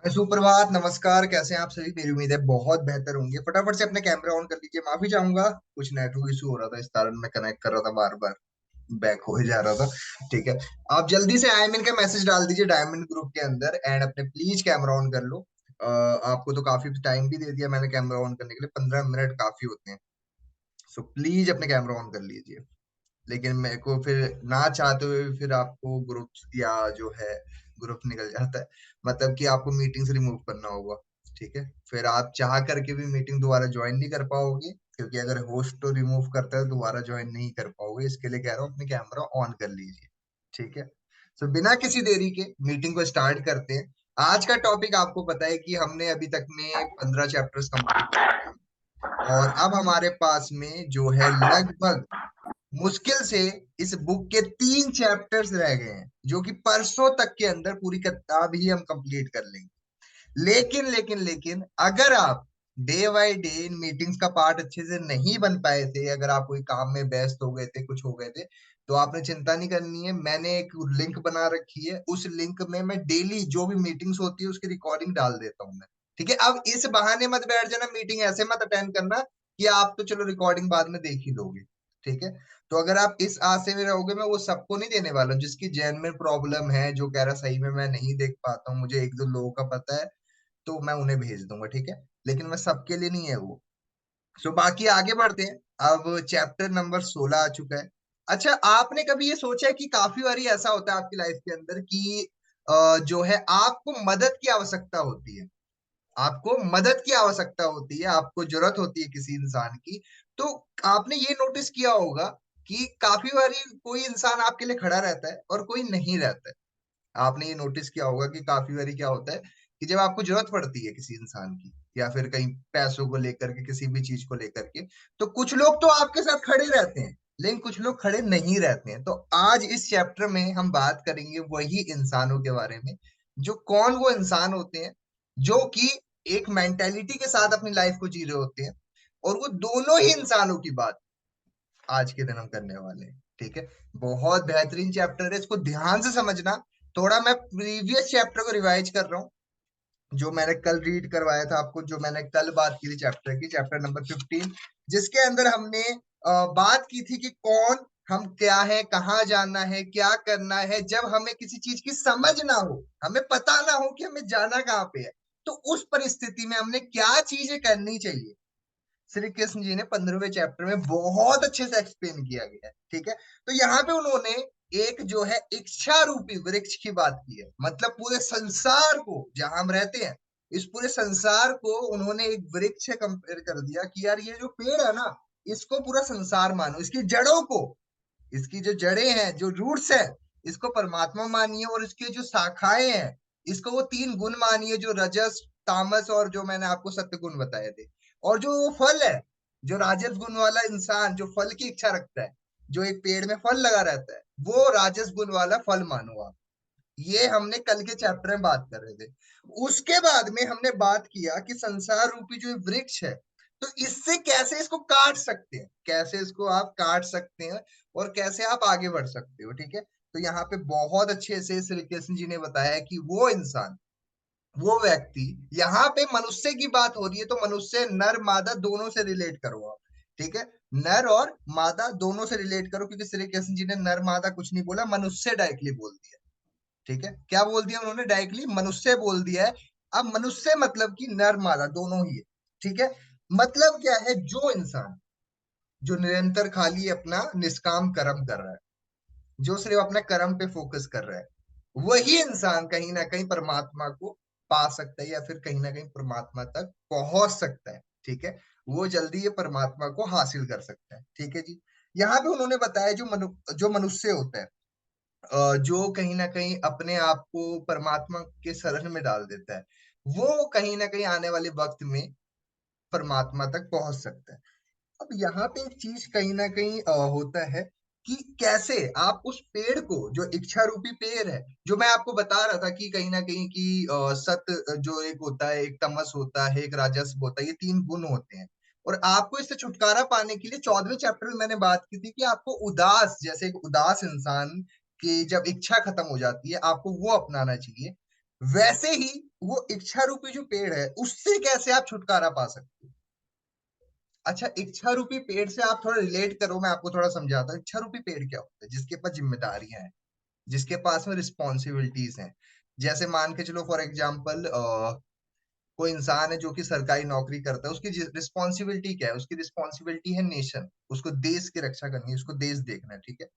सुप्रभात, नमस्कार। कैसे हैं आप सभी? मेरी उम्मीद है बहुत बेहतर होंगे। फटाफट से अपने कैमरा ऑन कर लीजिए। माफी चाहूंगा, कुछ नेटवर्क इशू हो रहा था, इस कारण मैं कनेक्ट कर रहा था, बार बार बैक हो ही जा रहा था। ठीक है, आप जल्दी से आईएमएन का मैसेज डाल दीजिए डायमंड ग्रुप के अंदर एंड अपने प्लीज कैमरा ऑन कर लो। आपको तो काफी टाइम भी दे दिया मैंने कैमरा ऑन करने के लिए, 15 मिनट काफी होते हैं। सो प्लीज अपने कैमरा ऑन कर लीजिए। लेकिन मेरे को फिर ना चाहते हुए भी फिर आपको ग्रुप या जो है ग्रुप निकल जाता है। मतलब कि आपको मीटिंग से रिमूव करना होगा। ठीक है, फिर आप चाह करके भी मीटिंग दोबारा ज्वाइन नहीं कर पाओगे, क्योंकि अगर होस्ट तो रिमूव करता है दोबारा ज्वाइन नहीं कर पाओगे। इसके लिए कह रहा हूँ अपने कैमरा ऑन कर लीजिए। ठीक है, तो बिना किसी देरी के मीटिंग को स्टार्ट करते हैं। आज का टॉपिक आपको पता है कि हमने अभी तक में 15 चैप्टर्स कंप्लीट कर लिए हैं, और अब हमारे पास में जो है लगभग मुश्किल से इस बुक के 3 चैप्टर्स रह गए हैं, जो कि परसों तक के अंदर पूरी किताब ही हम कंप्लीट कर लेंगे। लेकिन अगर आप day by day in meetings का पार्ट अच्छे से नहीं बन पाए थे, अगर आप कोई काम में व्यस्त हो गए थे, कुछ हो गए थे, तो आपने चिंता नहीं करनी है। मैंने एक लिंक बना रखी है, उस लिंक में मैं डेली जो भी मीटिंग्स होती है उसकी रिकॉर्डिंग डाल देता हूँ मैं। ठीक है, अब इस बहाने मत बैठ जाना, मीटिंग ऐसे मत अटेंड करना कि आप तो चलो रिकॉर्डिंग बाद में देख ही लोगे। ठीक है, तो अगर आप इस आशे में रहोगे, मैं वो सबको नहीं देने वाला हूँ। जिसकी जेन्युइन प्रॉब्लम है, जो कह रहा सही में मैं नहीं देख पाता हूँ, मुझे एक दो लोगों का पता है, तो मैं उन्हें भेज दूंगा। ठीक है, लेकिन मैं सबके लिए नहीं है वो। सो बाकी आगे बढ़ते हैं। अब चैप्टर नंबर 16 आ चुका है। अच्छा, आपने कभी ये सोचा है कि काफी बारी ऐसा होता है आपकी लाइफ के अंदर कि जो है आपको मदद की आवश्यकता होती है, आपको मदद की आवश्यकता होती है, आपको जरूरत होती है किसी इंसान की। तो आपने ये नोटिस किया होगा कि काफी बारी कोई इंसान आपके लिए खड़ा रहता है और कोई नहीं रहता है। आपने ये नोटिस किया होगा कि काफी बारी क्या होता है कि जब आपको जरूरत पड़ती है किसी इंसान की, या फिर कहीं पैसों को लेकर के, किसी भी चीज को लेकर के, तो कुछ लोग तो आपके साथ खड़े रहते हैं, लेकिन कुछ लोग खड़े नहीं रहते हैं। तो आज इस चैप्टर में हम बात करेंगे वही इंसानों के बारे में, जो कौन वो इंसान होते हैं जो कि एक मेंटेलिटी के साथ अपनी लाइफ को जी रहे होते हैं। और वो दोनों ही इंसानों की बात आज के दिन हम करने वाले हैं। ठीक है, बहुत बेहतरीन चैप्टर है, इसको ध्यान से समझना। थोड़ा मैं प्रीवियस चैप्टर को रिवाइज कर रहा हूँ, जो मैंने कल रीड करवाया था आपको, जो मैंने कल बात की थी चैप्टर की, चैप्टर नंबर 15, जिसके अंदर हमने बात की थी कि कौन हम क्या है, कहाँ जाना है, क्या करना है जब हमें किसी चीज की समझ ना हो, हमें पता ना हो कि हमें जाना कहाँ पे है। तो उस परिस्थिति में हमने क्या चीजें करनी चाहिए, श्री कृष्ण जी ने 15वें चैप्टर में बहुत अच्छे से एक्सप्लेन किया गया है। ठीक है, तो यहाँ पे उन्होंने एक जो है इच्छा रूपी वृक्ष की बात की है। मतलब पूरे संसार को, जहां हम रहते हैं, इस पूरे संसार को उन्होंने एक वृक्ष से कंपेयर कर दिया कि यार ये जो पेड़ है ना, इसको पूरा संसार मानो, इसकी जड़ों को, इसकी जो जड़ें हैं, जो रूट्स है, इसको परमात्मा मानिए, और इसकी जो शाखाएं हैं, इसको वो 3 गुण मानिए, जो रजस, तामस, और जो मैंने आपको सत्य गुण बताए थे। और जो वो फल है, जो राजस गुण वाला इंसान जो फल की इच्छा रखता है, जो एक पेड़ में फल लगा रहता है, वो राजस गुण वाला फल मानो आप। ये हमने कल के चैप्टर में बात कर रहे थे। उसके बाद में हमने बात किया कि संसार रूपी जो वृक्ष है, तो इससे कैसे इसको काट सकते हैं, कैसे इसको आप काट सकते हैं, और कैसे आप आगे बढ़ सकते हो। ठीक है, तो यहाँ पे बहुत अच्छे से श्री कृष्ण जी ने बताया कि वो इंसान, वो व्यक्ति, यहाँ पे मनुष्य की बात हो रही है, तो मनुष्य नर मादा दोनों से रिलेट करो आप। ठीक है, नर और मादा दोनों से रिलेट करो, क्योंकि श्री कृष्ण जी ने नर मादा कुछ नहीं बोला, मनुष्य डायरेक्टली बोल दिया। ठीक है, क्या बोल दिया उन्होंने? डायरेक्टली मनुष्य बोल दिया है। अब मनुष्य मतलब कि नर मादा दोनों ही है। ठीक है, मतलब क्या है? जो इंसान जो निरंतर खाली अपना निष्काम कर्म कर रहा है, जो सिर्फ अपने कर्म पे फोकस कर रहा है, वही इंसान कहीं ना कहीं परमात्मा को पा सकता है, या फिर कहीं ना कहीं परमात्मा तक पहुंच सकता है। ठीक है, वो जल्दी ये परमात्मा को हासिल कर सकता है। ठीक है जी, यहाँ पे उन्होंने बताया जो मनुष्य होता है, जो कहीं ना कहीं अपने आप को परमात्मा के शरण में डाल देता है, वो कहीं ना कहीं आने वाले वक्त में परमात्मा तक पहुंच सकता है। अब यहाँ पे एक चीज कहीं ना कहीं होता है कि कैसे आप उस पेड़ को, जो इच्छा रूपी पेड़ है, जो मैं आपको बता रहा था कि कहीं ना कहीं की सत्य जो एक होता है, एक तमस होता है, एक राजस होता है, ये 3 गुण होते हैं। और आपको इससे छुटकारा पाने के लिए 14वें चैप्टर में मैंने बात की थी कि आपको उदास, जैसे एक उदास इंसान की जब इच्छा खत्म हो जाती है, आपको वो अपनाना चाहिए। वैसे ही वो इच्छा रूपी जो पेड़ है उससे कैसे आप छुटकारा पा सकते हो। अच्छा, इच्छा रूपी पेड़ से आप थोड़ा रिलेट करो, मैं आपको थोड़ा समझाता हूँ। इच्छा रूपी पेड़ क्या होता है? जिसके पास जिम्मेदारियां हैं, जिसके पास में रिस्पॉन्सिबिलिटीज हैं। जैसे मान के चलो फॉर एग्जाम्पल, कोई इंसान है जो कि सरकारी नौकरी करता है, उसकी रिस्पॉन्सिबिलिटी क्या है? उसकी रिस्पॉन्सिबिलिटी है नेशन, उसको देश की रक्षा करनी है, उसको देश देखना है, ठीक है।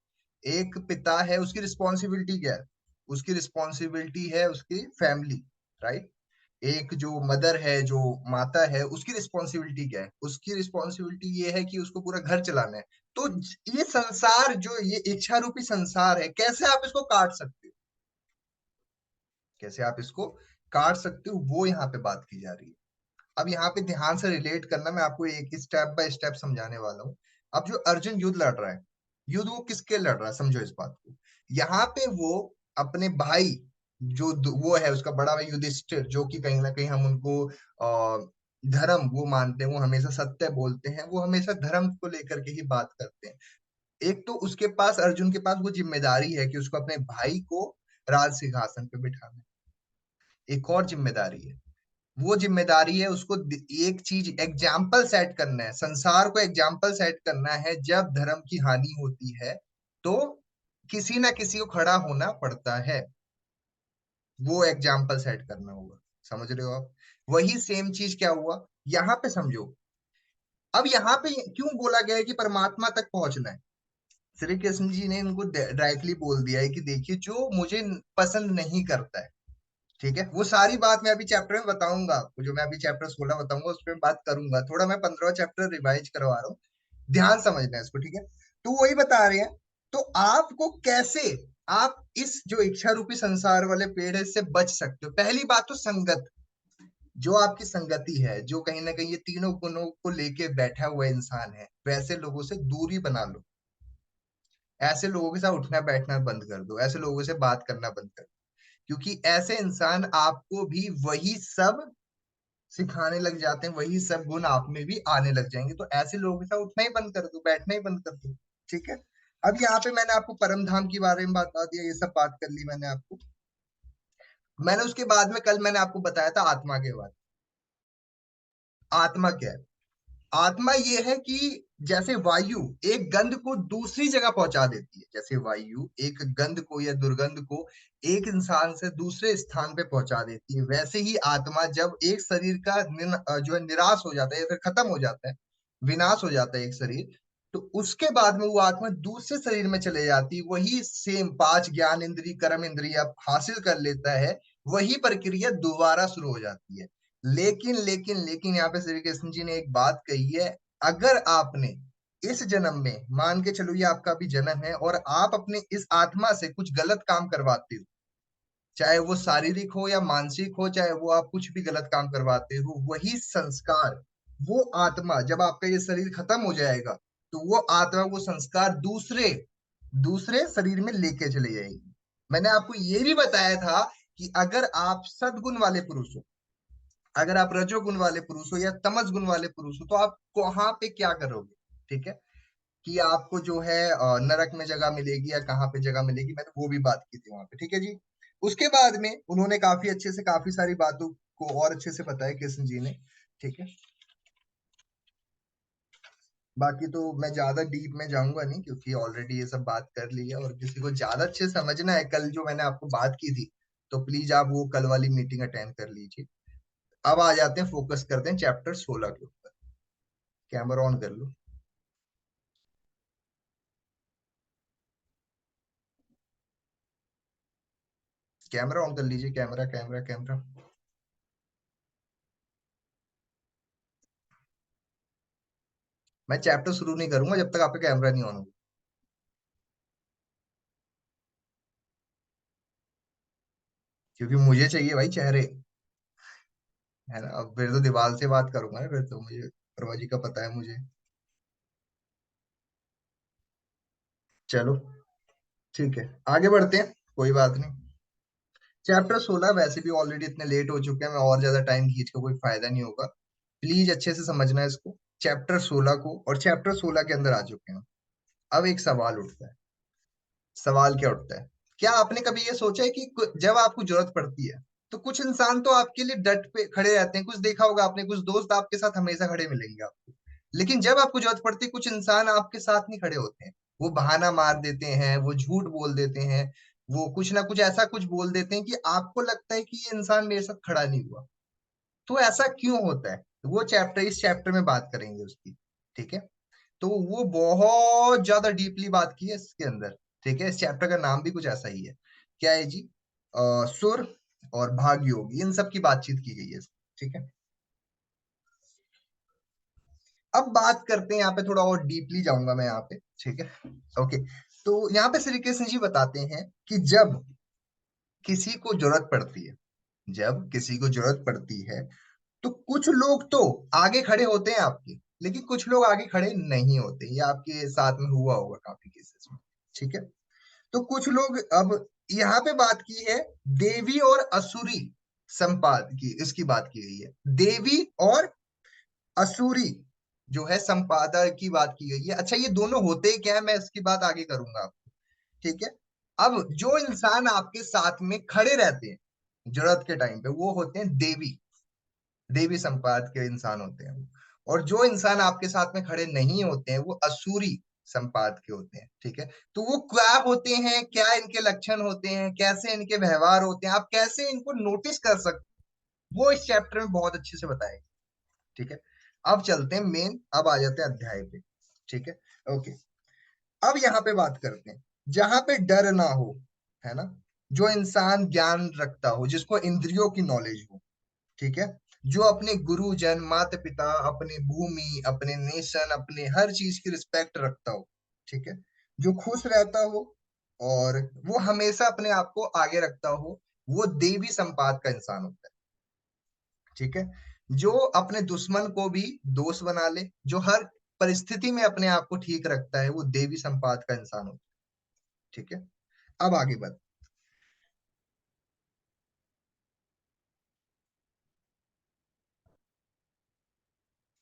एक पिता है, उसकी रिस्पॉन्सिबिलिटी क्या है? उसकी रिस्पॉन्सिबिलिटी है उसकी फैमिली, राइट। एक जो मदर है, जो माता है, उसकी रिस्पॉन्सिबिलिटी क्या है? उसकी रिस्पॉन्सिबिलिटी ये है कि उसको पूरा घर चलाना है। तो ये संसार, जो ये इच्छा रूपी संसार है, कैसे आप इसको काट सकते हो? कैसे आप इसको काट सकते हो, वो यहाँ पे बात की जा रही है। अब यहाँ पे ध्यान से रिलेट करना, मैं आपको एक स्टेप बाय स्टेप समझाने वाला हूँ। अब जो अर्जुन युद्ध लड़ रहा है, युद्ध वो किसके लड़ रहा है, समझो इस बात को। यहाँ पे वो अपने भाई, जो वो है उसका बड़ा भाई युधिष्ठिर, जो कि कहीं ना कहीं हम उनको धर्म वो मानते हैं, वो हमेशा सत्य बोलते हैं, वो हमेशा धर्म को लेकर के ही बात करते हैं। एक तो उसके पास, अर्जुन के पास वो जिम्मेदारी है कि उसको अपने भाई को राज सिंहासन पे बिठाना है। एक और जिम्मेदारी है, वो जिम्मेदारी है उसको एक चीज एग्जाम्पल सेट करना है, संसार को एग्जाम्पल सेट करना है। जब धर्म की हानि होती है तो किसी ना किसी को खड़ा होना पड़ता है, वो एग्जाम्पल सेट करना होगा। समझ रहे हो आप? वही सेम चीज क्या हुआ यहाँ पे, समझो। अब यहाँ पे क्यों बोला गया है कि परमात्मा तक पहुंचना है? श्री कृष्ण जी ने इनको डायरेक्टली बोल दिया है कि देखिए, जो मुझे पसंद नहीं करता है, ठीक है, वो सारी बात मैं अभी चैप्टर में बताऊंगा आपको। जो मैं अभी चैप्टर 16 बताऊंगा उस पर बात करूंगा। थोड़ा मैं 15वां चैप्टर रिवाइज करवा रहा हूँ, ध्यान समझना है इसको, ठीक है। तो वही बता रहे हैं। तो आपको कैसे, आप इस जो इच्छा रूपी संसार वाले पेड़ है इससे बच सकते हो? पहली बात तो संगत, जो आपकी संगति है, जो कहीं ना कहीं ये तीनों गुणों को लेके बैठा हुआ इंसान है, वैसे लोगों से दूरी बना लो। ऐसे लोगों के साथ उठना बैठना बंद कर दो, ऐसे लोगों से बात करना बंद कर दो। क्योंकि ऐसे इंसान आपको भी वही सब सिखाने लग जाते हैं, वही सब गुण आप में भी आने लग जाएंगे। तो ऐसे लोगों के साथ उठना ही बंद कर दो, बैठना ही बंद कर दो, ठीक है। अब यहाँ पे मैंने आपको परम धाम के बारे में बता दिया, ये सब बात कर ली मैंने आपको। मैंने उसके बाद में कल मैंने आपको बताया था आत्मा के बारे में। आत्मा क्या है? आत्मा ये है कि जैसे वायु एक गंध को दूसरी जगह पहुंचा देती है, जैसे वायु एक गंध को या दुर्गंध को एक इंसान से दूसरे स्थान पे पहुंचा देती है, वैसे ही आत्मा जब एक शरीर का जो है निराश हो जाता है या फिर खत्म हो जाता है, विनाश हो जाता है एक शरीर, तो उसके बाद में वो आत्मा दूसरे शरीर में चले जाती है। वही सेम पांच ज्ञान इंद्रिय कर्म इंद्रिय हासिल कर लेता है, वही प्रक्रिया दोबारा शुरू हो जाती है। लेकिन यहाँ पे श्री कृष्ण जी ने एक बात कही है। अगर आपने इस जन्म में, मान के चलो ये आपका भी जन्म है, और आप अपने इस आत्मा से कुछ गलत काम करवाते हो, चाहे वो शारीरिक हो या मानसिक हो, चाहे वो आप कुछ भी गलत काम करवाते हो, वही संस्कार, वो आत्मा जब आपका ये शरीर खत्म हो जाएगा, तो वो आत्मा वो संस्कार दूसरे दूसरे शरीर में लेके चले जाएगी। मैंने आपको ये भी बताया था कि अगर आप सद्गुण वाले पुरुष हो, अगर आप रजोगुण वाले पुरुष हो या तमस गुण वाले पुरुष हो, तो आप वहां पे क्या करोगे, ठीक है। कि आपको जो है नरक में जगह मिलेगी या कहाँ पे जगह मिलेगी, मैंने वो भी बात की थी वहां पे, ठीक है जी। उसके बाद में उन्होंने काफी अच्छे से काफी सारी बातों को और अच्छे से बताया कृष्ण जी ने, ठीक है। बाकी तो मैं ज्यादा डीप में जाऊंगा नहीं, क्योंकि ऑलरेडी ये सब बात कर ली है। और किसी को ज्यादा अच्छे से समझना है, कल जो मैंने आपको बात की थी, तो प्लीज आप वो कल वाली मीटिंग अटेंड कर लीजिए। अब आ जाते हैं, फोकस करते हैं चैप्टर 16 के ऊपर। कैमरा ऑन कर लो। कैमरा ऑन कर लीजिए, कैमरा कैमरा कैमरा। मैं चैप्टर शुरू नहीं करूंगा जब तक आपका कैमरा नहीं ऑन होगा। क्योंकि मुझे चाहिए भाई चेहरे, है ना। अब फिर तो दीवार से बात करूंगा ना, फिर तो मुझे प्रभा जी का पता है मुझे। चलो ठीक है, आगे बढ़ते हैं, कोई बात नहीं। चैप्टर 16 वैसे भी ऑलरेडी इतने लेट हो चुके हैं, मैं और ज्यादा टाइम खींच का कोई फायदा नहीं होगा। प्लीज अच्छे से समझना है इसको, चैप्टर 16 को। और चैप्टर 16 के अंदर आ चुके हैं। अब एक सवाल उठता है। सवाल क्या उठता है? क्या आपने कभी ये सोचा है कि जब आपको जरूरत पड़ती है, तो कुछ इंसान तो आपके लिए डट पे खड़े रहते हैं, कुछ देखा होगा आपने, कुछ दोस्त आपके साथ हमेशा खड़े मिलेंगे आपको। लेकिन जब आपको जरूरत पड़ती है, कुछ इंसान आपके साथ नहीं खड़े होते हैं। वो बहाना मार देते हैं, वो झूठ बोल देते हैं, वो कुछ ना कुछ ऐसा कुछ बोल देते हैं कि आपको लगता है कि ये इंसान मेरे साथ खड़ा नहीं हुआ। तो ऐसा क्यों होता है, वो चैप्टर इस चैप्टर में बात करेंगे उसकी। ठीक है। तो वो बहुत ज्यादा डीपली बात की है इसके अंदर। ठीक है, इस चैप्टर का नाम भी कुछ ऐसा ही है। क्या है जी? सुर और भाग योग, इन सब की बातचीत की गई है। ठीक है। अब बात करते हैं, यहाँ पे थोड़ा और डीपली जाऊंगा मैं यहाँ पे। ठीक है। ओके। तो यहाँ पे श्री कृष्ण जी बताते हैं कि जब किसी को जरूरत पड़ती है, जब किसी को जरूरत पड़ती है, तो कुछ लोग तो आगे खड़े होते हैं आपके, लेकिन कुछ लोग आगे खड़े नहीं होते। ये आपके साथ में हुआ होगा काफी केसेस में। ठीक है। तो कुछ लोग, अब यहाँ पे बात की है देवी और असुरी संपाद की, इसकी बात की गई है। देवी और असुरी जो है संपादक की बात की गई है। अच्छा, ये दोनों होते ही क्या है, मैं इसकी बात आगे करूंगा आपको। ठीक है। अब जो इंसान आपके साथ में खड़े रहते हैं जरूरत के टाइम पे, वो होते हैं देवी, देवी संपाद के इंसान होते हैं वो। और जो इंसान आपके साथ में खड़े नहीं होते हैं, वो असुरी संपाद के होते हैं। ठीक है। तो वो क्या होते हैं, क्या इनके लक्षण होते हैं, कैसे इनके व्यवहार होते हैं, आप कैसे इनको नोटिस कर सकते हैं, वो इस चैप्टर में बहुत अच्छे से बताया गया। ठीक है। अब चलते हैं मेन, अब आ जाते हैं अध्याय पे। ठीक है। ओके। अब यहाँ पे बात करते हैं जहां पे डर ना हो, है ना, जो इंसान ज्ञान रखता हो, जिसको इंद्रियों की नॉलेज हो। ठीक है। जो अपने गुरुजन, माता पिता, अपनी भूमि, अपने नेशन, अपने हर चीज की रिस्पेक्ट रखता हो। ठीक है। जो खुश रहता हो और वो हमेशा अपने आप को आगे रखता हो, वो देवी संपाद का इंसान होता है। ठीक है। जो अपने दुश्मन को भी दोस्त बना ले, जो हर परिस्थिति में अपने आप को ठीक रखता है, वो देवी संपाद का इंसान होता है। ठीक है। अब आगे बढ़।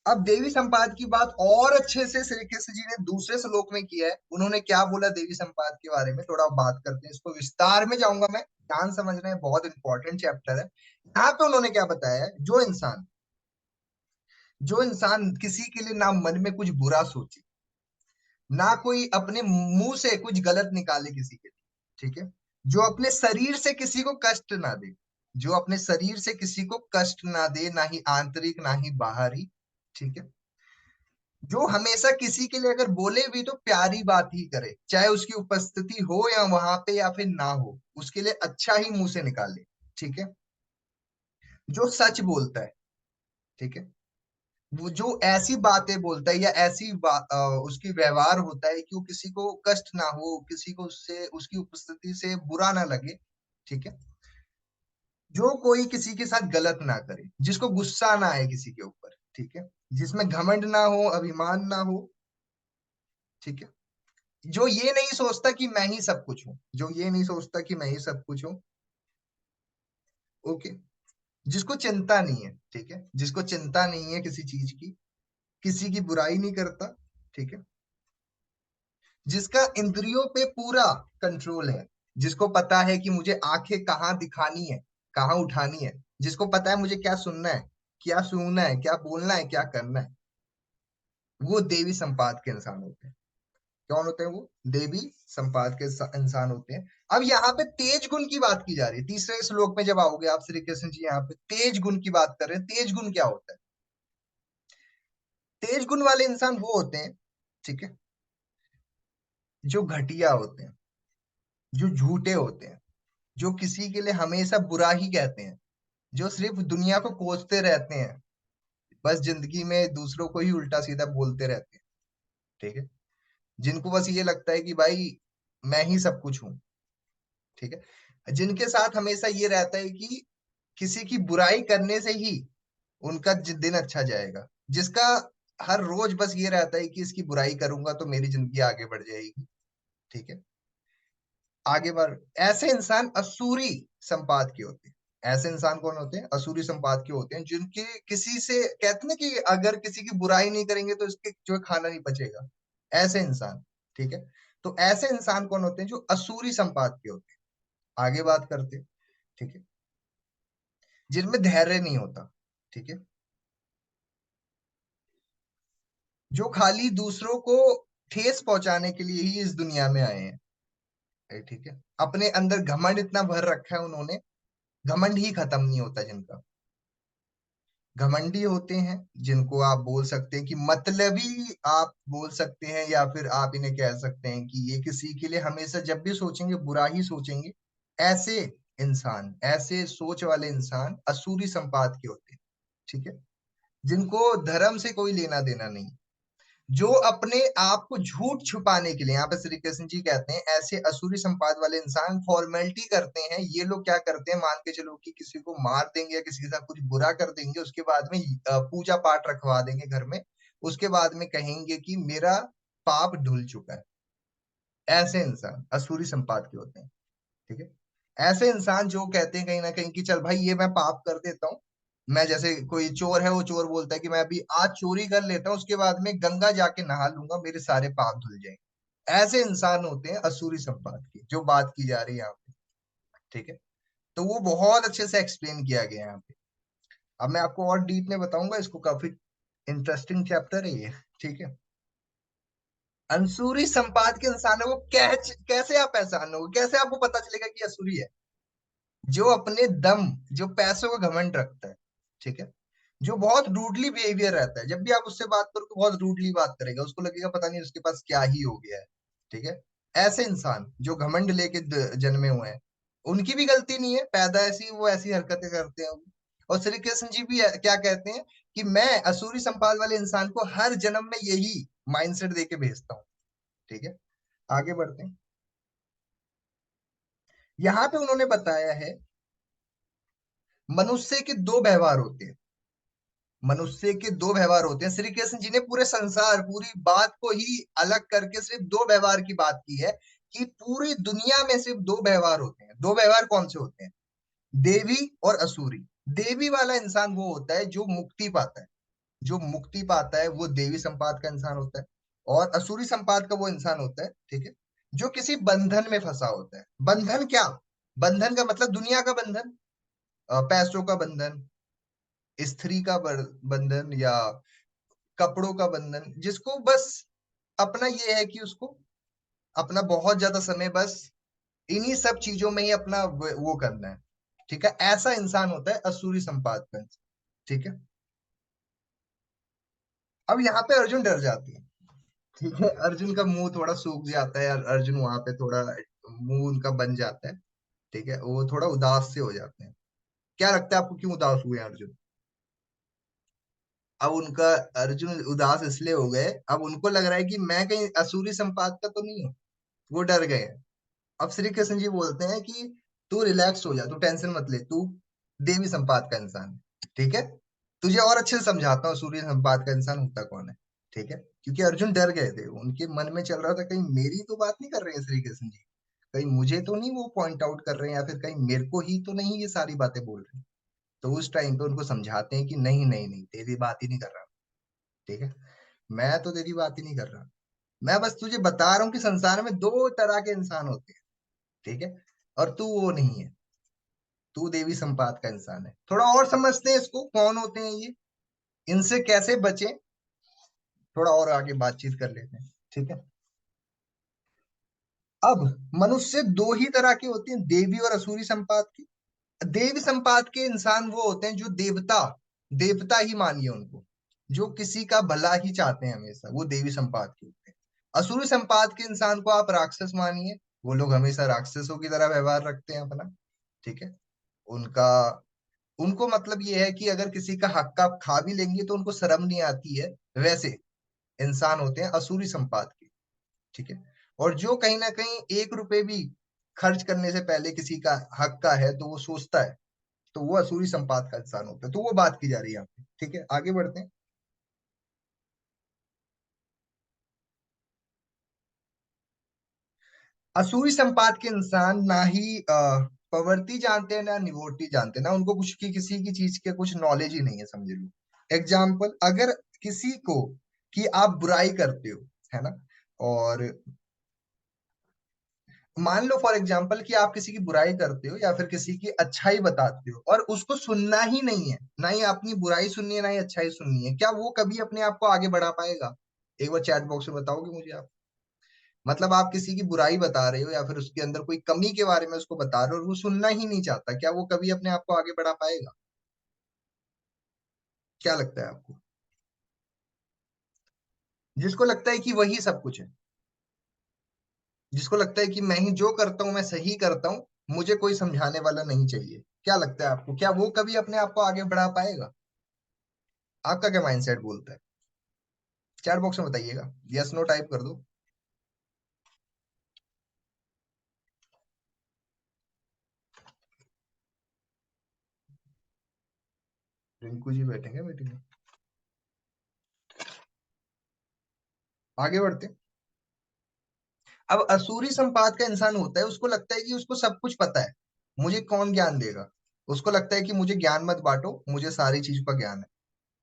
अब देवी संपाद की बात और अच्छे से श्री कृष्ण जी ने दूसरे श्लोक में किया है। उन्होंने क्या बोला देवी संपाद के बारे में, थोड़ा बात करते हैं, इसको विस्तार में जाऊंगा मैं, ध्यान समझना है, बहुत इंपॉर्टेंट चैप्टर है। यहाँ पे उन्होंने क्या बताया है, जो इंसान किसी के लिए ना मन में कुछ बुरा सोचे, ना कोई अपने मुंह से कुछ गलत निकाले किसी के लिए। ठीक है। जो अपने शरीर से किसी को कष्ट ना दे, जो अपने शरीर से किसी को कष्ट ना दे, ना ही आंतरिक ना ही बाहरी। ठीक है। जो हमेशा किसी के लिए अगर बोले भी तो प्यारी बात ही करे, चाहे उसकी उपस्थिति हो या वहां पे या फिर ना हो, उसके लिए अच्छा ही मुंह से निकाले। ठीक है। जो सच बोलता है। ठीक है। वो जो ऐसी बातें बोलता है या उसकी व्यवहार होता है कि वो किसी को कष्ट ना हो, किसी को उससे उसकी उपस्थिति से बुरा ना लगे। ठीक है। जो कोई किसी के साथ गलत ना करे, जिसको गुस्सा ना आए किसी के ऊपर। ठीक है। जिसमें घमंड ना हो, अभिमान ना हो। ठीक है। जो ये नहीं सोचता कि मैं ही सब कुछ हूँ, जो ये नहीं सोचता कि मैं ही सब कुछ हूँ। ओके। जिसको चिंता नहीं है। ठीक है। जिसको चिंता नहीं है किसी चीज की, किसी की बुराई नहीं करता। ठीक है। जिसका इंद्रियों पे पूरा कंट्रोल है, जिसको पता है कि मुझे आंखें कहाँ दिखानी है, कहाँ उठानी है, जिसको पता है मुझे क्या सुनना है, क्या सूंघना है, क्या बोलना है, क्या करना है, वो देवी संपाद के इंसान होते हैं। कौन होते हैं वो? देवी संपाद के इंसान होते हैं। अब यहाँ पे तेज गुण की बात की जा रही है। तीसरे श्लोक में जब आओगे आप, श्री कृष्ण जी यहाँ पे तेज गुण की बात कर रहे हैं। तेज गुण क्या होता है? तेज गुण वाले इंसान वो होते हैं, ठीक है, जो घटिया होते हैं, जो झूठे होते हैं, जो किसी के लिए हमेशा बुरा ही कहते हैं, जो सिर्फ दुनिया को कोसते रहते हैं, बस जिंदगी में दूसरों को ही उल्टा सीधा बोलते रहते हैं। ठीक है। जिनको बस ये लगता है कि भाई मैं ही सब कुछ हूँ। ठीक है। जिनके साथ हमेशा ये रहता है कि किसी की बुराई करने से ही उनका दिन अच्छा जाएगा, जिसका हर रोज बस ये रहता है कि इसकी बुराई करूंगा तो मेरी जिंदगी आगे बढ़ जाएगी। ठीक है। आगे बढ़। ऐसे इंसान असूरी संपाद के होते हैं। ऐसे इंसान कौन होते हैं? असूरी संपाद के होते हैं, जिनके किसी से कहते हैं ना कि अगर किसी की बुराई नहीं करेंगे तो इसके जो है खाना नहीं पचेगा, ऐसे इंसान। ठीक है। तो ऐसे इंसान कौन होते हैं? जो असूरी संपाद के होते हैं। आगे बात करते हैं। ठीक है। जिनमें धैर्य नहीं होता। ठीक है। जो खाली दूसरों को ठेस पहुंचाने के लिए ही इस दुनिया में आए हैं। ठीक है। अपने अंदर घमंड इतना भर रखा है उन्होंने, घमंड ही खत्म नहीं होता जिनका। घमंडी होते हैं, जिनको आप बोल सकते हैं कि मतलबी आप बोल सकते हैं, या फिर आप इन्हें कह सकते हैं कि ये किसी के लिए हमेशा जब भी सोचेंगे बुरा ही सोचेंगे। ऐसे इंसान, ऐसे सोच वाले इंसान असुरी संपात के होते हैं। ठीक है। जिनको धर्म से कोई लेना देना नहीं, जो अपने आप को झूठ छुपाने के लिए, यहाँ पे श्री कृष्ण जी कहते हैं ऐसे असुरी संपाद वाले इंसान फॉर्मेलिटी करते हैं। ये लोग क्या करते हैं, मान के चलो कि किसी को मार देंगे या किसी के साथ कुछ बुरा कर देंगे, उसके बाद में पूजा पाठ रखवा देंगे घर में, उसके बाद में कहेंगे कि मेरा पाप धुल चुका है। ऐसे इंसान असुरी संपाद के होते हैं। ठीक है। ऐसे इंसान जो कहते हैं कहीं ना कहीं कि चल भाई ये मैं पाप कर देता हूँ, मैं जैसे कोई चोर है, वो चोर बोलता है कि मैं अभी आज चोरी कर लेता हूँ, उसके बाद में गंगा जाके नहा लूंगा, मेरे सारे पाप धुल जाएंगे। ऐसे इंसान होते हैं असुरी संपाद की, जो बात की जा रही है यहाँ पे। ठीक है। तो वो बहुत अच्छे से एक्सप्लेन किया गया है यहाँ पे। अब मैं आपको और डीप में बताऊंगा इसको, काफी इंटरेस्टिंग चैप्टर है ये। ठीक है। अंसुरी संपाद के इंसानों को कैसे आप पहचानोगे, कैसे आपको पता चलेगा कि असुरी है? जो अपने दम, जो पैसों का घमंड रखता है। ठीक है। जो बहुत रूडली बिहेवियर रहता है, जब भी आप उससे बात करो तो बहुत रूडली बात करेगा, उसको लगेगा पता नहीं उसके पास क्या ही हो गया है। ठीक है। ऐसे इंसान जो घमंड लेके जन्मे हुए हैं, उनकी भी गलती नहीं है, पैदा ऐसी, वो ऐसी हरकतें करते हैं। और श्री कृष्ण जी भी क्या कहते हैं कि मैं असुरी संपाद वाले इंसान को हर जन्म में यही माइंडसेट देके भेजता हूँ। ठीक है। आगे बढ़ते हैं। यहाँ पे उन्होंने बताया है मनुष्य के दो व्यवहार होते हैं। मनुष्य के दो व्यवहार होते हैं। श्री कृष्ण जी ने पूरे संसार, पूरी बात को ही अलग करके सिर्फ दो व्यवहार की बात की है, कि पूरी दुनिया में सिर्फ दो व्यवहार होते हैं। दो व्यवहार कौन से होते हैं? देवी और असुरी। देवी वाला इंसान वो होता है जो मुक्ति पाता है। जो मुक्ति पाता है वो देवी संपाद का इंसान होता है। और असुरी संपाद का वो इंसान होता है, ठीक है, जो किसी बंधन में फंसा होता है। बंधन क्या? बंधन का मतलब दुनिया का बंधन, पैसों का बंधन, स्त्री का बंधन, या कपड़ों का बंधन, जिसको बस अपना ये है कि उसको अपना बहुत ज्यादा समय बस इन्हीं सब चीजों में ही अपना वो करना है। ठीक है। ऐसा इंसान होता है असुरी संपाद का इंसान। ठीक है। अब यहाँ पे अर्जुन डर जाते हैं। ठीक है। अर्जुन का मुंह थोड़ा सूख जाता है, अर्जुन वहां पे थोड़ा मुंह उनका बन जाता है। ठीक है। वो थोड़ा उदास से हो जाते हैं। क्या लगता है आपको, क्यों उदास हुए अर्जुन? अब उनका, अर्जुन उदास इसलिए हो गए, अब उनको लग रहा है कि मैं कहीं असुरी संपाद का तो नहीं हूँ। वो डर गए हैं। अब श्री कृष्ण जी बोलते हैं कि तू रिलैक्स हो जा, तू टेंशन मत ले, तू देवी संपाद का इंसान है। ठीक है। तुझे और अच्छे से समझाता हूँ सूर्य संपाद का इंसान होता कौन है। ठीक है। क्योंकि अर्जुन डर गए थे, उनके मन में चल रहा था कहीं मेरी तो बात नहीं कर रहे हैं श्री कृष्ण जी, कहीं मुझे तो नहीं वो पॉइंट आउट कर रहे हैं, या फिर कहीं मेरे को ही तो नहीं ये सारी बातें बोल रहे हैं। तो उस टाइम पे उनको समझाते हैं कि नहीं नहीं नहीं, तेरी बात ही नहीं कर रहा। ठीक है। मैं तो तेरी बात ही नहीं कर रहा, मैं बस तुझे बता रहा हूँ कि संसार में दो तरह के इंसान होते हैं। ठीक है। और तू वो नहीं है, तू देवी संपाद का इंसान है। थोड़ा और समझते हैं इसको, कौन होते हैं ये, इनसे कैसे बचें, थोड़ा और आगे बातचीत कर लेते हैं। ठीक है। अब मनुष्य दो ही तरह के होते हैं, देवी और असुरी संपाद के। देवी संपाद के इंसान वो होते हैं जो देवता, देवता ही मानिए उनको, जो किसी का भला ही चाहते हैं हमेशा, वो देवी संपाद के होते हैं। असुरी संपाद के इंसान को आप राक्षस मानिए, वो लोग हमेशा राक्षसों की तरह व्यवहार रखते हैं अपना। ठीक है। उनका, उनको मतलब ये है कि अगर किसी का हक आप खा भी लेंगे तो उनको शर्म नहीं आती है। वैसे इंसान होते हैं असुरी संपाद के। ठीक है। और जो कहीं ना कहीं एक रुपए भी खर्च करने से पहले किसी का हक का है तो वो सोचता है, तो वो असुरी संपाद का इंसान होता है। तो वो बात की जा रही है यहाँ पे। ठीक है। आगे बढ़ते हैं। असुरी संपाद के इंसान ना ही प्रवृत्ति जानते हैं, ना निवृत्ति जानते हैं, ना उनको कुछ की किसी की चीज के कुछ नॉलेज ही नहीं है, समझ लो। एग्जाम्पल, अगर किसी को कि आप बुराई करते हो, है ना, और मान लो फॉर एग्जाम्पल कि आप किसी की बुराई करते हो या फिर किसी की अच्छाई बताते हो और उसको सुनना ही नहीं है, ना ही अपनी बुराई सुननी है ना ही अच्छाई सुननी है, क्या वो कभी अपने आप को आगे बढ़ा पाएगा? एक बार चैट बॉक्स में बताओगे मुझे आप। मतलब आप किसी की बुराई बता रहे हो या फिर उसके अंदर कोई कमी के बारे में उसको बता रहे हो और वो सुनना ही नहीं चाहता, क्या वो कभी अपने आप को आगे बढ़ा पाएगा? क्या लगता है आपको? जिसको लगता है कि वही सब कुछ है, जिसको लगता है कि मैं ही जो करता हूं मैं सही करता हूं, मुझे कोई समझाने वाला नहीं चाहिए, क्या लगता है आपको, क्या वो कभी अपने आप को आगे बढ़ा पाएगा? आपका क्या माइंडसेट बोलता है? चैट बॉक्स में बताइएगा, यस नो टाइप कर दो। रिंकू जी बैठेंगे मीटिंग में। आगे बढ़ते हैं। अब असुरी संपाद का इंसान होता है, उसको लगता है कि उसको सब कुछ पता है, मुझे कौन ज्ञान देगा। उसको लगता है कि मुझे ज्ञान मत बांटो, मुझे सारी चीजों का ज्ञान है।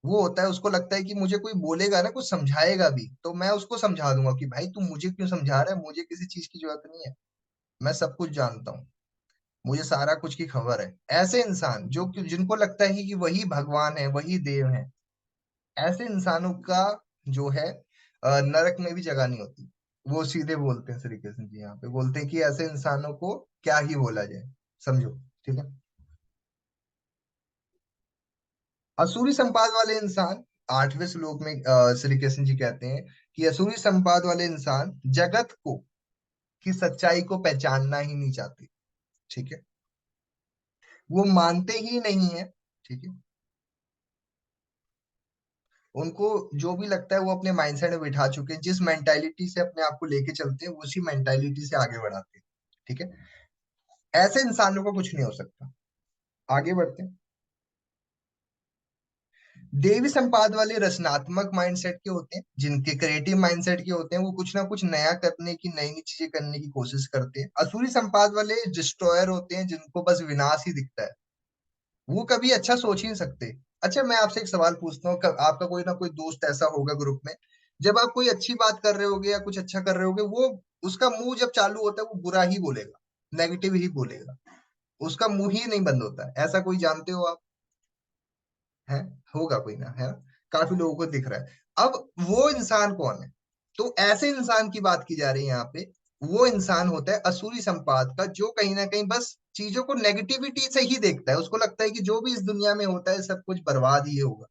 वो होता है, उसको लगता है कि मुझे कोई बोलेगा ना, कुछ समझाएगा भी तो मैं उसको समझा दूंगा कि भाई तू मुझे क्यों समझा रहा है, मुझे किसी चीज की जरूरत नहीं है, मैं सब कुछ जानता हूँ, मुझे सारा कुछ की खबर है। ऐसे इंसान जो जिनको लगता है कि वही भगवान है, वही देव है, ऐसे इंसानों का जो है नरक में भी जगह नहीं होती। वो सीधे बोलते हैं, श्री कृष्ण जी यहाँ पे बोलते हैं कि ऐसे इंसानों को क्या ही बोला जाए, समझो। ठीक है। असुरी संपाद वाले इंसान, 8वें श्लोक में श्री कृष्ण जी कहते हैं कि असुरी संपाद वाले इंसान जगत को की सच्चाई को पहचानना ही नहीं चाहते। ठीक है। वो मानते ही नहीं है। ठीक है। उनको जो भी लगता है वो अपने माइंडसेट में बिठा चुके हैं, जिस मेंटालिटी से अपने आप को लेके चलते हैं उसी मेंटालिटी से आगे बढ़ाते हैं। ठीक है। ऐसे इंसानों को कुछ नहीं हो सकता। आगे बढ़ते हैं। देवी संपाद वाले रचनात्मक माइंडसेट के होते हैं, जिनके क्रिएटिव माइंडसेट के होते हैं, वो कुछ ना कुछ नया करने की, नई नई चीजें करने की कोशिश करते हैं। असुरी संपाद वाले डिस्ट्रॉयर होते हैं, जिनको बस विनाश ही दिखता है, वो कभी अच्छा सोच ही नहीं सकते। अच्छा, मैं आपसे एक सवाल पूछता हूँ, आपका कोई ना कोई दोस्त ऐसा होगा ग्रुप में, जब आप कोई अच्छी बात कर रहे होगे या कुछ अच्छा कर रहे होगे, वो उसका मुंह जब चालू होता है वो बुरा ही बोलेगा, नेगेटिव ही बोलेगा, उसका मुंह ही नहीं बंद होता है। ऐसा कोई जानते हो आप? है, होगा कोई ना, है ना? काफी लोगों को दिख रहा है। अब वो इंसान कौन है? तो ऐसे इंसान की बात की जा रही है यहाँ पे। वो इंसान होता है असुरी संपाद का, जो कहीं ना कहीं बस चीजों को नेगेटिविटी से ही देखता है, उसको लगता है कि जो भी इस दुनिया में होता है सब कुछ बर्बाद ही होगा।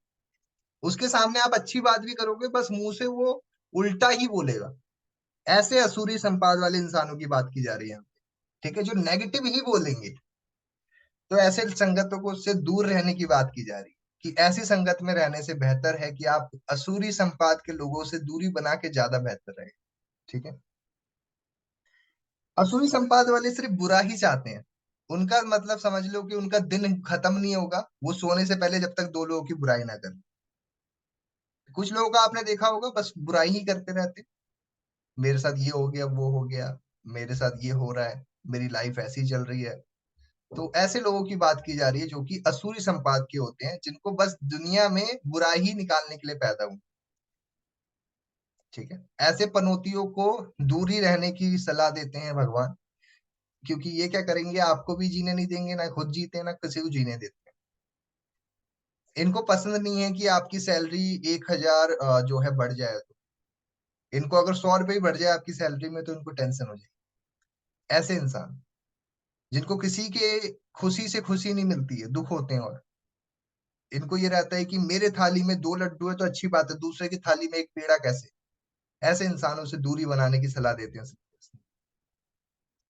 उसके सामने आप अच्छी बात भी करोगे, बस मुंह से वो उल्टा ही बोलेगा। ऐसे असुरी संपाद वाले इंसानों की बात की जा रही है यहाँ पे। ठीक है, जो नेगेटिव ही बोलेंगे। तो ऐसे संगतों को उससे दूर रहने की बात की जा रही है, कि ऐसी संगत में रहने से बेहतर है कि आप असुरी संपाद के लोगों से दूरी बना के ज्यादा बेहतर रहे। ठीक है। असुरी संपाद वाले सिर्फ बुरा ही चाहते हैं। उनका मतलब समझ लो कि उनका दिन खत्म नहीं होगा वो सोने से पहले, जब तक दो लोगों की बुराई ना कर। कुछ लोगों का आपने देखा होगा, बस बुराई ही करते रहते, मेरे साथ ये हो गया, वो हो गया, मेरे साथ ये हो रहा है, मेरी लाइफ ऐसी चल रही है। तो ऐसे लोगों की बात की जा रही है जो कि असुरी संपाद के होते हैं, जिनको बस दुनिया में बुरा ही निकालने के लिए पैदा हुए। ठीक है। ऐसे पनौतियों को दूर ही रहने की सलाह देते हैं भगवान, क्योंकि ये क्या करेंगे, आपको भी जीने नहीं देंगे, ना खुद जीते ना किसी को जीने देते हैं। इनको पसंद नहीं है कि आपकी सैलरी 1,000 जो है बढ़ जाए, तो इनको अगर 100 रुपये ही बढ़ जाए आपकी सैलरी में तो इनको टेंशन हो जाए। ऐसे इंसान, जिनको किसी के खुशी से खुशी नहीं मिलती है, दुख होते हैं, और इनको ये रहता है कि मेरे थाली में 2 लड्डू है तो अच्छी बात है, दूसरे की थाली में एक पेड़ा कैसे। ऐसे इंसानों से दूरी बनाने की सलाह देते हैं।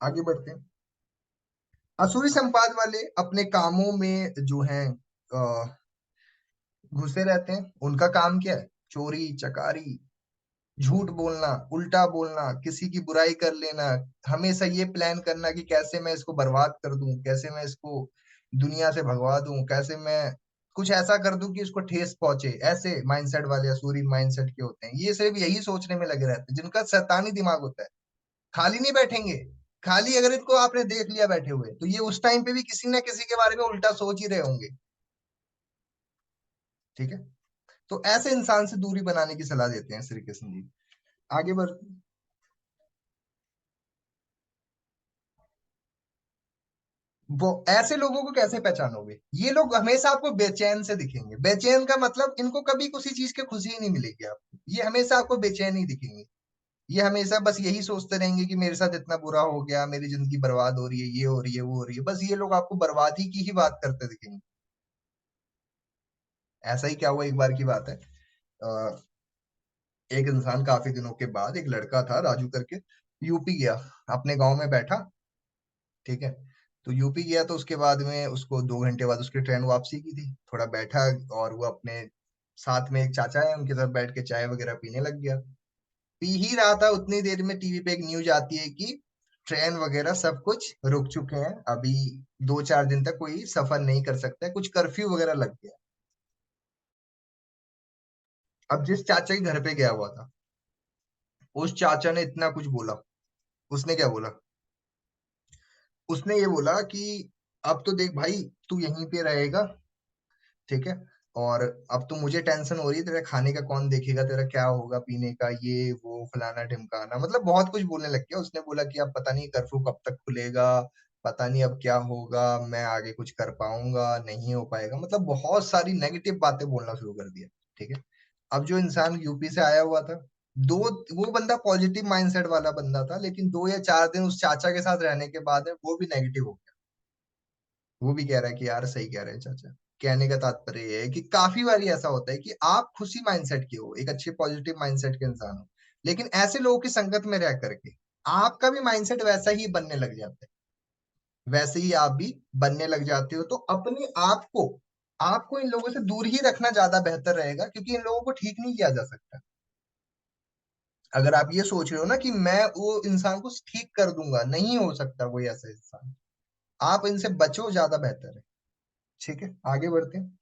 आगे बढ़ते हैं। असुरी संपाद वाले अपने कामों में जो है घुसे रहते हैं। उनका काम क्या है? चोरी चकारी, झूठ बोलना, उल्टा बोलना, किसी की बुराई कर लेना, हमेशा ये प्लान करना कि कैसे मैं इसको बर्बाद कर दूं, कैसे मैं इसको दुनिया से भगवा दूं, कैसे मैं कुछ ऐसा कर दूं कि इसको ठेस पहुंचे। ऐसे माइंडसेट वाले असूरी माइंडसेट के होते हैं, ये सिर्फ यही सोचने में लगे रहते हैं, जिनका शैतानी दिमाग होता है। खाली नहीं बैठेंगे। खाली अगर इनको आपने देख लिया बैठे हुए, तो ये उस टाइम पे भी किसी ना किसी के बारे में उल्टा सोच ही रहे होंगे। ठीक है। तो ऐसे इंसान से दूरी बनाने की सलाह देते हैं श्री कृष्ण जी। आगे बढ़। वो ऐसे लोगों को कैसे पहचानोगे? ये लोग हमेशा आपको बेचैन से दिखेंगे। बेचैन का मतलब इनको कभी किसी चीज की खुशी ही नहीं मिलेगी आपको, ये हमेशा आपको बेचैन ही दिखेंगे। ये हमेशा बस यही सोचते रहेंगे कि मेरे साथ इतना बुरा हो गया, मेरी जिंदगी बर्बाद हो रही है, ये हो रही है, वो हो रही है। बस ये लोग आपको बर्बादी की ही बात करते दिखेंगे। ऐसा ही क्या हुआ, एक बार की बात है। एक इंसान काफी दिनों के बाद, एक लड़का था राजू करके, यूपी गया, अपने गांव में बैठा। ठीक है। तो यूपी गया तो उसके बाद में उसको 2 घंटे बाद उसकी ट्रेन वापसी की थी। थोड़ा बैठा और वो अपने साथ में एक चाचा है उनके साथ बैठ के चाय वगैरह पीने लग गया। पी ही रहा था, उतनी देर में टीवी पे एक न्यूज आती है कि ट्रेन वगैरह सब कुछ रुक चुके हैं अभी, 2-4 दिन तक कोई सफर नहीं कर सकता है, कुछ कर्फ्यू वगैरह लग गया। अब जिस चाचा के घर पे गया हुआ था, उस चाचा ने इतना कुछ बोला। उसने क्या बोला? उसने ये बोला कि अब तो देख भाई, तू यहीं पे रहेगा, ठीक है, और अब तो मुझे टेंशन हो रही है, तेरे खाने का कौन देखेगा, तेरा क्या होगा पीने का, ये वो फलाना ढिमकाना, मतलब बहुत कुछ बोलने लग गया। उसने बोला कि अब पता नहीं कर्फ्यू कब तक खुलेगा, पता नहीं अब क्या होगा, मैं आगे कुछ कर पाऊंगा नहीं हो पाएगा, मतलब बहुत सारी नेगेटिव बातें बोलना शुरू कर दिया। ठीक है। अब जो इंसान यूपी से आया हुआ था, दो वो बंदा पॉजिटिव माइंडसेट वाला बंदा था, लेकिन 2 या 4 दिन उस चाचा के साथ रहने के बाद में वो भी नेगेटिव हो गया। वो भी कह रहा है कि यार सही कह रहे हैं चाचा। कहने का तात्पर्य ये है कि काफी बारी ऐसा होता है कि आप खुशी माइंडसेट के हो, एक अच्छे पॉजिटिव माइंडसेट के इंसान हो, लेकिन ऐसे लोगों की संगत में रह करके आपका भी माइंडसेट वैसा ही बनने लग जाता है। वैसे ही आप भी बनने लग जाते हो, तो अपने आप को, आपको इन लोगों से दूर ही रखना ज्यादा बेहतर रहेगा, क्योंकि इन लोगों को ठीक नहीं किया जा सकता। अगर आप ये सोच रहे हो ना कि मैं वो इंसान को ठीक कर दूंगा, नहीं हो सकता वही ऐसा इंसान। आप इनसे बचो, ज्यादा बेहतर है। ठीक है, आगे बढ़ते हैं।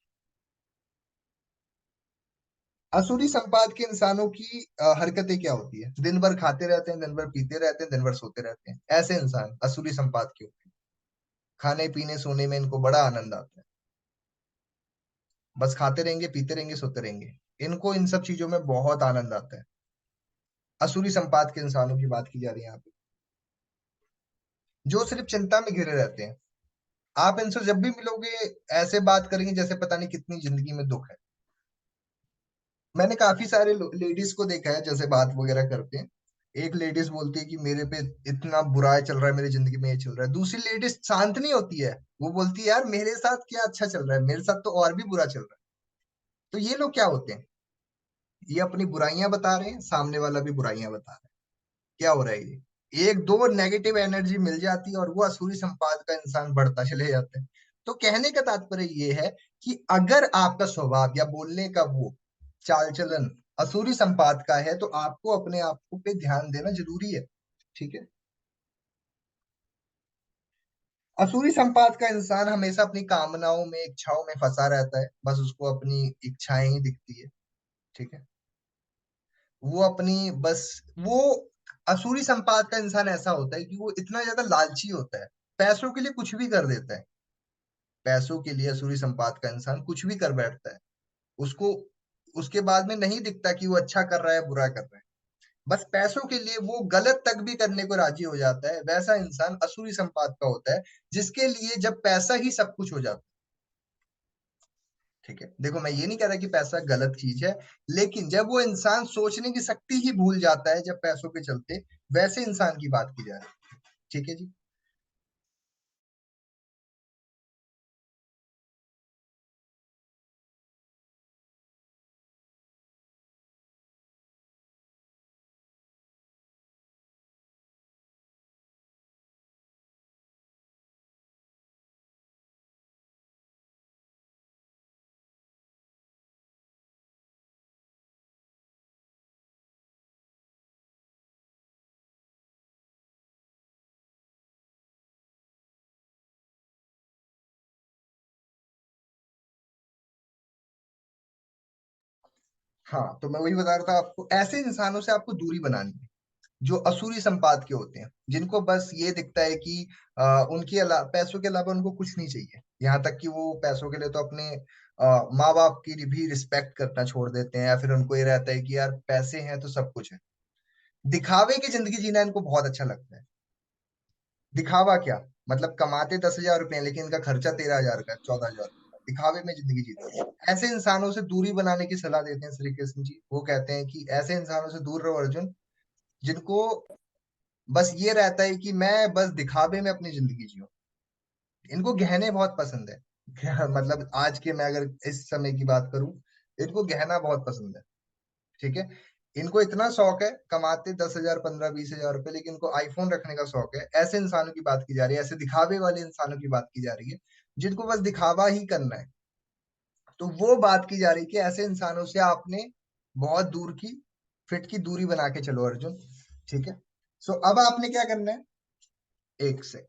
असुरी संपाद के इंसानों की हरकतें क्या होती है? दिन भर खाते रहते हैं, दिन भर पीते रहते हैं, दिन भर सोते रहते हैं। ऐसे इंसान असुरी संपाद के होते हैं। खाने पीने सोने में इनको बड़ा आनंद आता है। बस खाते रहेंगे, पीते रहेंगे, सोते रहेंगे। इनको इन सब चीजों में बहुत आनंद आता है। असुरी संपाद के इंसानों की बात की जा रही है यहाँ पे, जो सिर्फ चिंता में घिरे रहते हैं। आप इनसे जब भी मिलोगे, ऐसे बात करेंगे जैसे पता नहीं कितनी जिंदगी में दुख है। मैंने काफी सारे लेडीज को देखा है जैसे बात वगैरह करते हैं। एक लेडीज बोलती है कि मेरे पे इतना बुरा चल रहा है, मेरी जिंदगी में ये चल रहा है। दूसरी लेडीज शांत नहीं होती है, वो बोलती है यार मेरे साथ क्या अच्छा चल रहा है, मेरे साथ तो और भी बुरा चल रहा है। तो ये लोग क्या होते हैं? ये अपनी बुराइयां बता रहे हैं, सामने वाला भी बुराइयां बता रहा है। क्या हो रहा है ये? एक दो नेगेटिव एनर्जी मिल जाती है और वो असुरी संपाद का इंसान बढ़ता चले जाता है। तो कहने का तात्पर्य ये है कि अगर आपका स्वभाव या बोलने का वो चाल चलन असुरी संपाद का है, तो आपको अपने आप को पे ध्यान देना जरूरी है। ठीक है। असुरी संपाद का इंसान हमेशा अपनी कामनाओं में, इच्छाओं में फंसा रहता है, बस उसको अपनी इच्छाएं ही दिखती है। ठीक है। वो अपनी बस वो असुरी संपाद का इंसान ऐसा होता है कि वो इतना ज्यादा लालची होता है, पैसों के लिए कुछ भी कर देता है। पैसों के लिए असुरी संपाद का इंसान कुछ भी कर बैठता है। उसको उसके बाद में नहीं दिखता कि वो अच्छा कर रहा है बुरा कर रहा है। बस पैसों के लिए वो गलत तक भी करने को राजी हो जाता है। वैसा इंसान असुरी संपाद का होता है, जिसके लिए जब पैसा ही सब कुछ हो जाता है। ठीक है, देखो मैं ये नहीं कह रहा कि पैसा गलत चीज है, लेकिन जब वो इंसान सोचने की शक्ति ही भूल जाता है जब पैसों के चलते, वैसे इंसान की बात की जा रही है। ठीक है जी। हाँ, तो मैं वही बता रहा था आपको, ऐसे इंसानों से आपको दूरी बनानी है, जो असुरी संपाद के होते हैं, जिनको बस ये दिखता है कि उनके अलावा, पैसों के अलावा उनको कुछ नहीं चाहिए। यहाँ तक कि वो पैसों के लिए तो अपने माँ बाप की भी रिस्पेक्ट करना छोड़ देते हैं, या फिर उनको ये रहता है कि यार पैसे हैं तो सब कुछ है। दिखावे की जिंदगी जीना इनको बहुत अच्छा लगता है। दिखावा क्या, मतलब कमाते 10,000 रुपए लेकिन इनका खर्चा 13,000 का, 14,000 का, दिखावे में जिंदगी जीते हैं। ऐसे इंसानों से दूरी बनाने की सलाह देते हैं श्री कृष्ण जी। वो कहते हैं कि ऐसे इंसानों से दूर रहो अर्जुन, जिनको बस ये रहता है कि मैं बस दिखावे में अपनी जिंदगी जीऊं। इनको गहने बहुत पसंद है। मतलब आज के, मैं अगर इस समय की बात करूं, इनको गहना बहुत पसंद है। ठीक है। इनको इतना शौक है, कमाते 10,000, 15-20 हजार रुपए, लेकिन इनको आईफोन रखने का शौक है। ऐसे इंसानों की बात की जा रही है, ऐसे दिखावे वाले इंसानों की बात की जा रही है, जिनको बस दिखावा ही करना है। तो वो बात की जा रही है कि ऐसे इंसानों से आपने बहुत दूर की, फिट की दूरी बना के चलो अर्जुन। ठीक है। सो अब आपने क्या करना है, एक सेकंड,